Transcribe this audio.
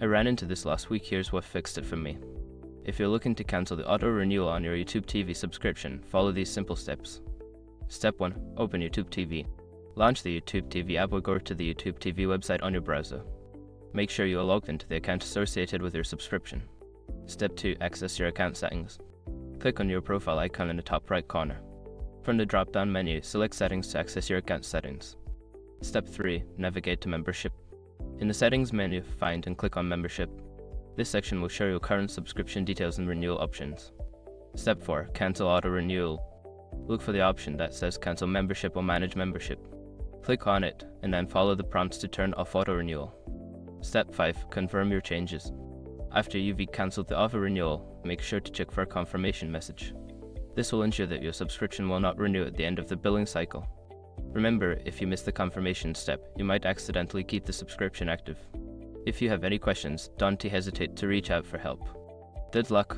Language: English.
I ran into this last week. Here's what fixed it for me. If you're looking to cancel the auto renewal on your YouTube TV subscription, follow these simple steps. Step 1. Open YouTube TV. Launch the YouTube TV app or go to the YouTube TV website on your browser. Make sure you are logged into the account associated with your subscription. Step 2. Access your account settings. Click on your profile icon in the top right corner. From the drop-down menu, select Settings to access your account settings. Step 3. Navigate to Membership. In the Settings menu, find and click on Membership. This section will show your current subscription details and renewal options. Step 4. Cancel auto renewal. Look for the option that says Cancel Membership or Manage Membership. Click on it, and then follow the prompts to turn off auto renewal. Step 5. Confirm your changes. After you've cancelled the auto renewal, make sure to check for a confirmation message. This will ensure that your subscription will not renew at the end of the billing cycle. Remember, if you miss the confirmation step, you might accidentally keep the subscription active. If you have any questions, don't hesitate to reach out for help. Good luck!